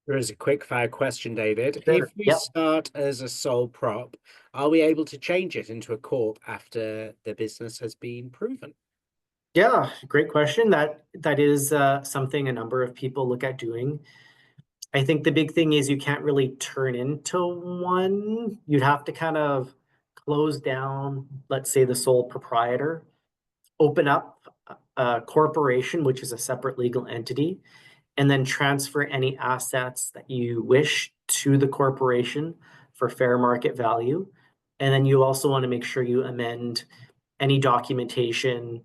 There is a quick fire question, David. Sure. If we Yep. start as a sole prop, are we able to change it into a corp after the business has been proven? Yeah, great question. That is something a number of people look at doing. I think the big thing is you can't really turn into one. You'd have to kind of close down, let's say, the sole proprietor, open up a corporation, which is a separate legal entity, and then transfer any assets that you wish to the corporation for fair market value. And then you also want to make sure you amend any documentation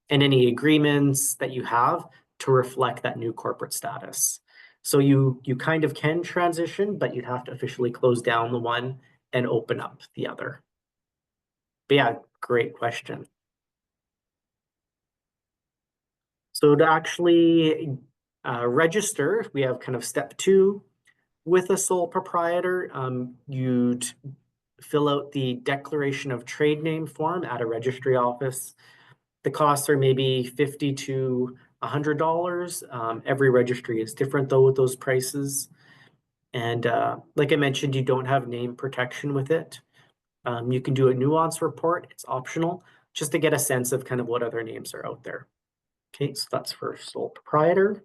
and any agreements that you have to reflect that new corporate status. So you kind of can transition, but you'd have to officially close down the one and open up the other. But yeah, great question. So to actually register, we have kind of step 2 with a sole proprietor. You'd fill out the declaration of trade name form at a registry office. The costs are maybe $50 to $100. Every registry is different though with those prices. And like I mentioned, you don't have name protection with it. You can do a nuance report, it's optional, just to get a sense of kind of what other names are out there. Okay, so that's for sole proprietor.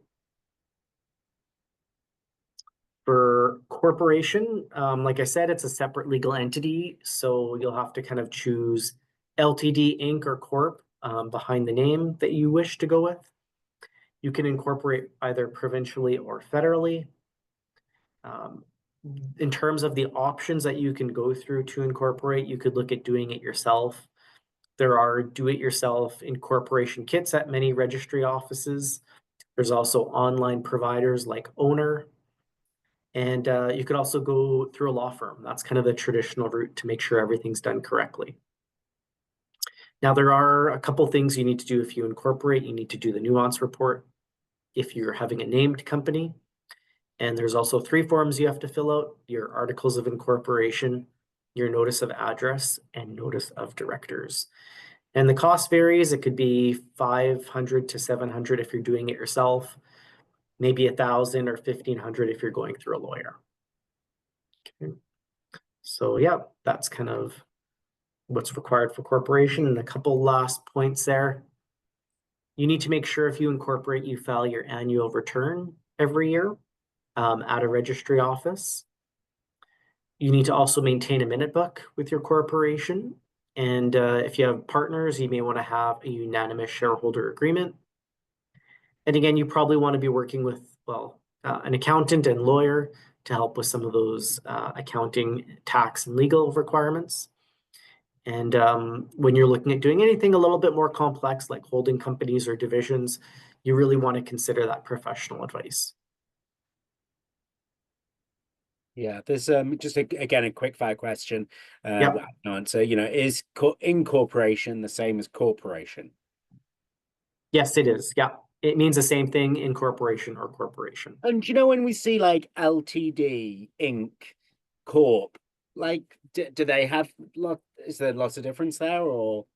For corporation, like I said, it's a separate legal entity, so you'll have to kind of choose LTD, Inc., or Corp behind the name that you wish to go with. You can incorporate either provincially or federally. In terms of the options that you can go through to incorporate, you could look at doing it yourself. There are do-it-yourself incorporation kits at many registry offices. There's also online providers like Owner, and you could also go through a law firm. That's kind of the traditional route to make sure everything's done correctly. Now, there are a couple things you need to do if you incorporate. You need to do the nuance report if you're having a named company. And there's also 3 forms you have to fill out: your articles of incorporation, your notice of address, and notice of directors. And the cost varies. It could be $500 to $700 if you're doing it yourself, maybe $1,000 or $1,500 if you're going through a lawyer. Okay. So yeah, that's kind of what's required for corporation. And a couple last points there. You need to make sure if you incorporate, you file your annual return every year at a registry office. You need to also maintain a minute book with your corporation. And if you have partners, you may want to have a unanimous shareholder agreement. And again, you probably want to be working with, well, an accountant and lawyer to help with some of those accounting, tax, and legal requirements. And when you're looking at doing anything a little bit more complex, like holding companies or divisions, you really want to consider that professional advice. Yeah, there's just again a quick fire question. I Yep. can answer. Is incorporation the same as corporation? Yes, it is. Yeah. It means the same thing in corporation or corporation. And when we see like LTD, Inc., Corp, like do they have lot? Is there lots of difference there, or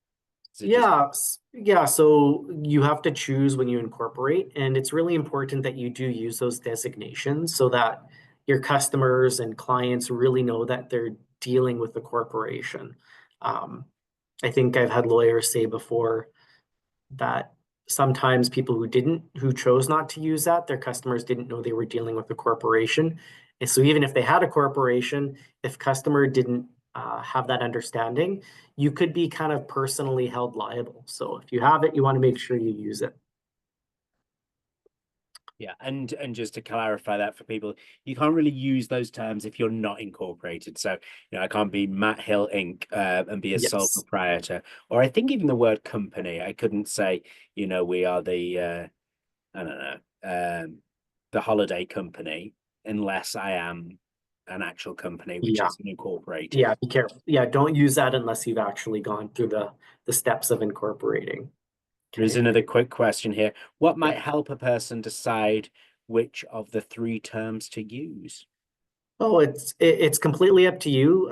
is it just Yeah, yeah. So you have to choose when you incorporate, and it's really important that you do use those designations so that your customers and clients really know that they're dealing with the corporation. Um, I think I've had lawyers say before that sometimes people who chose not to use that, their customers didn't know they were dealing with a corporation. And so even if they had a corporation, if customer didn't have that understanding, you could be kind of personally held liable. So if you have it, you want to make sure you use it. Yeah, and just to clarify that for people, you can't really use those terms if you're not incorporated. So, I can't be Matt Hill Inc. And be a sole Yes. proprietor, or I think even the word company. I couldn't say, we are the I don't know, the holiday company unless I am an actual company, which Yeah. is incorporated. Yeah. Be careful. Yeah. Don't use that unless you've actually gone through the steps of incorporating. There's Okay. another quick question here. What Yeah. might help a person decide which of the three terms to use? Oh, it's completely up to you.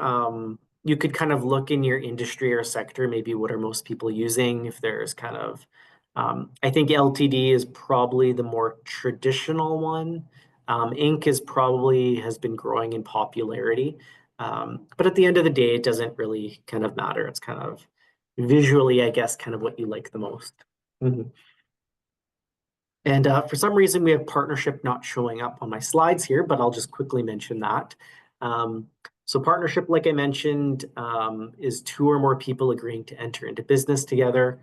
You could kind of look in your industry or sector, maybe what are most people using, if there's kind of, I think LTD is probably the more traditional one. Inc. is probably has been growing in popularity. But at the end of the day, it doesn't really kind of matter. It's kind of visually, I guess, kind of what you like the most. Mhm. And for some reason, we have partnership not showing up on my slides here, but I'll just quickly mention that. Um, so partnership, like I mentioned, is two or more people agreeing to enter into business together.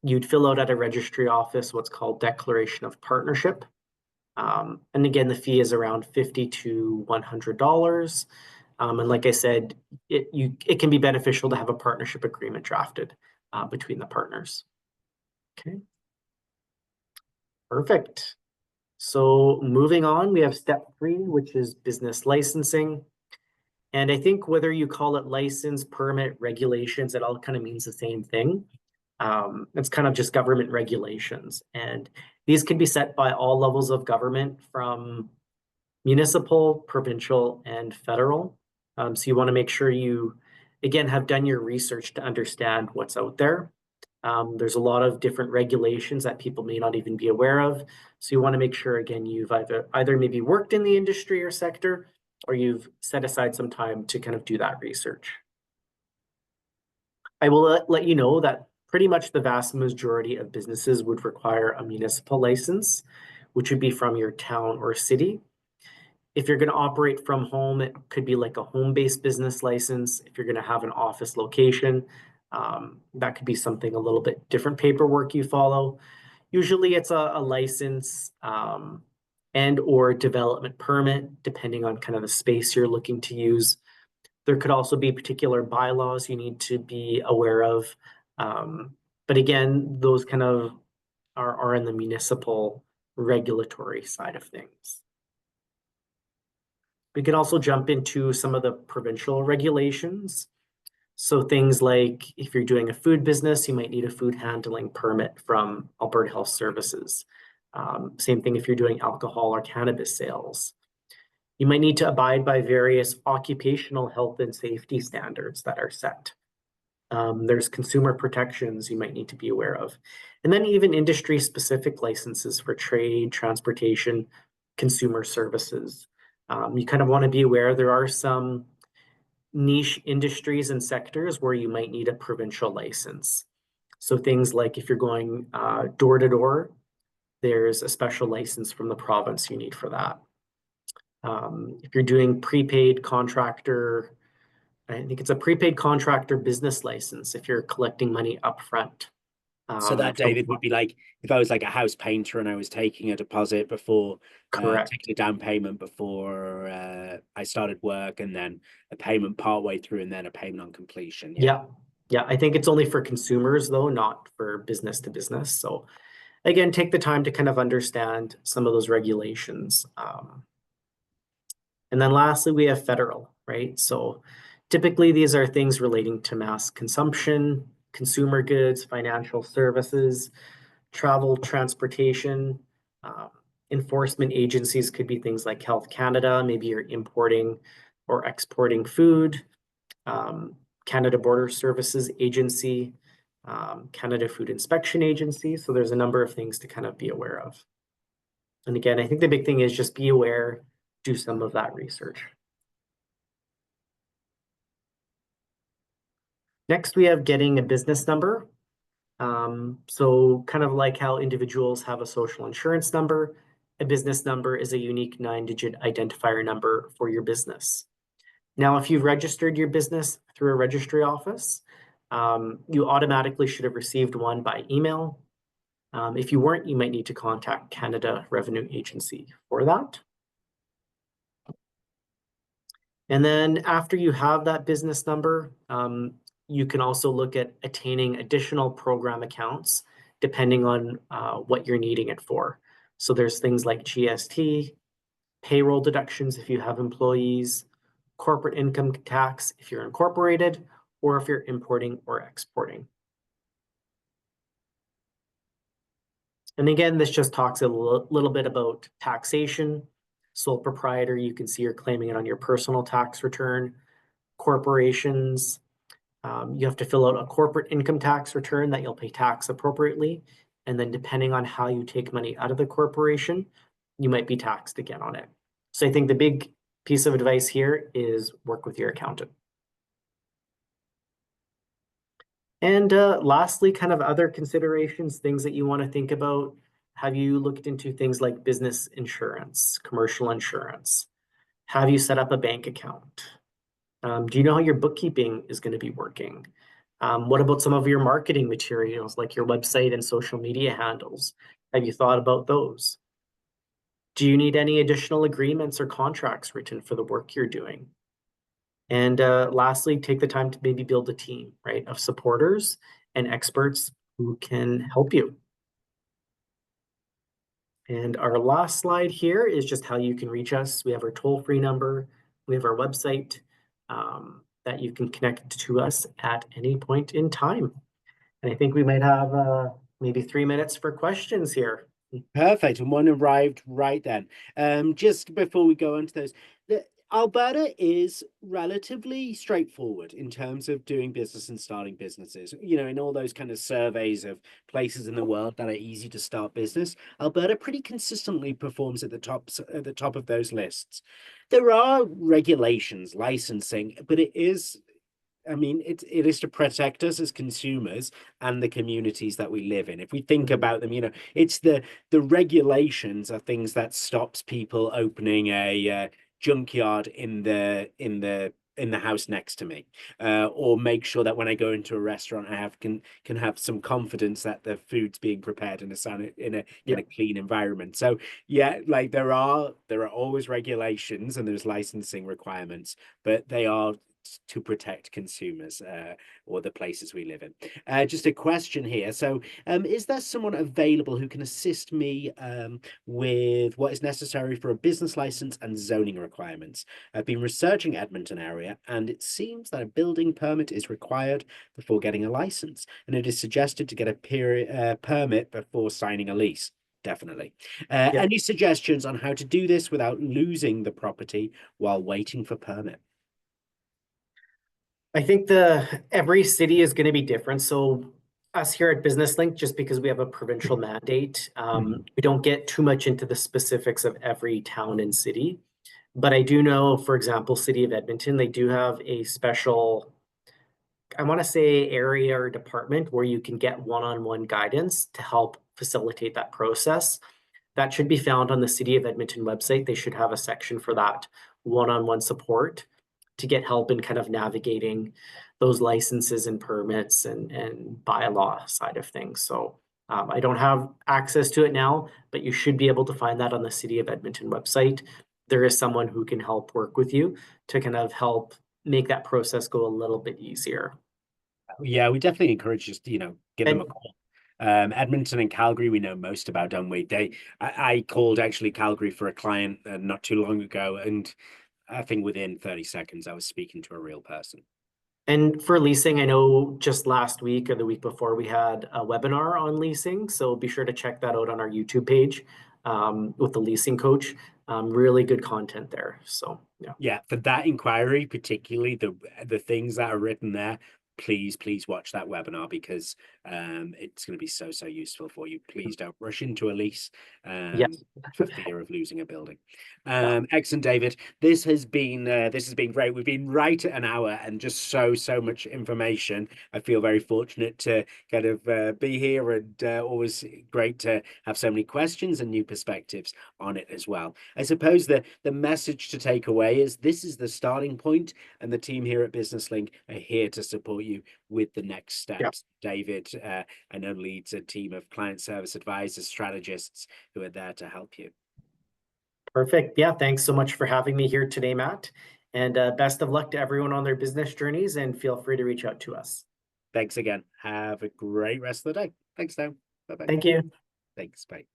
You'd fill out at a registry office what's called declaration of partnership. And again, the fee is around $50 to $100. And like I said, it can be beneficial to have a partnership agreement drafted between the partners. Okay, perfect. So moving on, we have step three, which is business licensing. And I think whether you call it license, permit, regulations, it all kind of means the same thing. It's kind of just government regulations. And these can be set by all levels of government from municipal, provincial, and federal. So you want to make sure you, again, have done your research to understand what's out there. There's a lot of different regulations that people may not even be aware of. So you want to make sure, again, you've either maybe worked in the industry or sector, or you've set aside some time to kind of do that research. I will let you know that pretty much the vast majority of businesses would require a municipal license, which would be from your town or city. If you're going to operate from home, it could be like a home-based business license. If you're going to have an office location, that could be something a little bit different paperwork you follow. Usually it's a license and or development permit, depending on kind of the space you're looking to use. There could also be particular bylaws you need to be aware of. But again, those kind of are in the municipal regulatory side of things. We can also jump into some of the provincial regulations. So things like if you're doing a food business, you might need a food handling permit from Alberta Health Services. Same thing if you're doing alcohol or cannabis sales. You might need to abide by various occupational health and safety standards that are set. There's consumer protections you might need to be aware of. And then even industry specific licenses for trade, transportation, consumer services. You kind of want to be aware there are some niche industries and sectors where you might need a provincial license. So things like if you're going door to door, there's a special license from the province you need for that. If you're doing prepaid contractor, I think it's a prepaid contractor business license if you're collecting money upfront. So that, From David, would be like if I was like a house painter and I was taking a deposit before, taking correct. a down payment before I started work, and then a payment part way through, and then a payment on completion. Yeah. Yeah. Yeah. I think it's only for consumers though, not for business to business. So again, take the time to kind of understand some of those regulations. And then lastly, we have federal, right? So typically these are things relating to mass consumption, consumer goods, financial services, travel, transportation. Um, Enforcement agencies could be things like Health Canada, maybe you're importing or exporting food, Canada Border Services Agency, Canada Food Inspection Agency. So there's a number of things to kind of be aware of. And again, I think the big thing is just be aware, do some of that research. Next, we have getting a business number. So kind of like how individuals have a social insurance number, a business number is a unique 9-digit identifier number for your business. Now, if you've registered your business through a registry office, you automatically should have received one by email. If you weren't, you might need to contact Canada Revenue Agency for that. And then after you have that business number, you can also look at attaining additional program accounts depending on what you're needing it for. So there's things like GST, payroll deductions if you have employees, corporate income tax if you're incorporated, or if you're importing or exporting. And again, this just talks a little bit about taxation. Sole proprietor, you can see you're claiming it on your personal tax return. Corporations, you have to fill out a corporate income tax return that you'll pay tax appropriately. And then depending on how you take money out of the corporation, you might be taxed again on it. So I think the big piece of advice here is work with your accountant. And lastly, kind of other considerations, things that you want to think about. Have you looked into things like business insurance, commercial insurance? Have you set up a bank account? Do you know how your bookkeeping is going to be working? What about some of your marketing materials, like your website and social media handles? Have you thought about those? Do you need any additional agreements or contracts written for the work you're doing? And lastly, take the time to maybe build a team, right, of supporters and experts who can help you. And our last slide here is just how you can reach us. We have our toll-free number. We have our website that you can connect to us at any point in time. And I think we might have maybe 3 minutes for questions here. Perfect. And one arrived right then. Just before we go on to those, Alberta is relatively straightforward in terms of doing business and starting businesses. You know, in all those kind of surveys of places in the world that are easy to start business, Alberta pretty consistently performs at the top of those lists. There are regulations, licensing, but it is, I mean, it is to protect us as consumers and the communities that we live in. If we think about them, you know, it's the regulations are things that stops people opening a junkyard in the house next to me, or make sure that when I go into a restaurant, I have can have some confidence that the food's being prepared in in Yeah. a clean environment. So yeah, like there are always regulations and there's licensing requirements, but they are to protect consumers or the places we live in. Just a question here. So, is there someone available who can assist me with what is necessary for a business license and zoning requirements? I've been researching Edmonton area, and it seems that a building permit is required before getting a license, and it is suggested to get a permit before signing a lease. Definitely. Yeah. Any suggestions on how to do this without losing the property while waiting for permit? I think every city is going to be different. So us here at Business Link, just because we have a provincial mandate, Mhm. we don't get too much into the specifics of every town and city. But I do know, for example, City of Edmonton, they do have a special, I want to say, area or department where you can get one-on-one guidance to help facilitate that process. That should be found on the City of Edmonton website. They should have a section for that one-on-one support to get help in kind of navigating those licenses and permits and bylaw side of things. So I don't have access to it now, but you should be able to find that on the City of Edmonton website. There is someone who can help work with you to kind of help make that process go a little bit easier. Yeah, we definitely encourage just, you know, give them a And call. Edmonton and Calgary, we know most about, don't we? I called actually Calgary for a client not too long ago, and I think within 30 seconds, I was speaking to a real person. And for leasing, I know just last week or the week before we had a webinar on leasing. So be sure to check that out on our YouTube page with the leasing coach. Really good content there. So yeah. Yeah, for that inquiry, particularly the things that are written there, please watch that webinar because it's going to be so useful for you. Please don't rush into a lease Yes. for fear of losing a building. Yeah. Excellent, David. This has been great. We've been right at an hour and just so much information. I feel very fortunate to kind of be here, and always great to have so many questions and new perspectives on it as well. I suppose the message to take away is this is the starting point, and the team here at Business Link are here to support you with the next Yeah. steps. David, I know, leads a team of client service advisors, strategists who are there to help you. Perfect. Yeah. Thanks so much for having me here today, Matt. And best of luck to everyone on their business journeys. And feel free to reach out to us. Thanks again. Have a great rest of the day. Thanks now. Bye bye. Thank you. Thanks. Bye.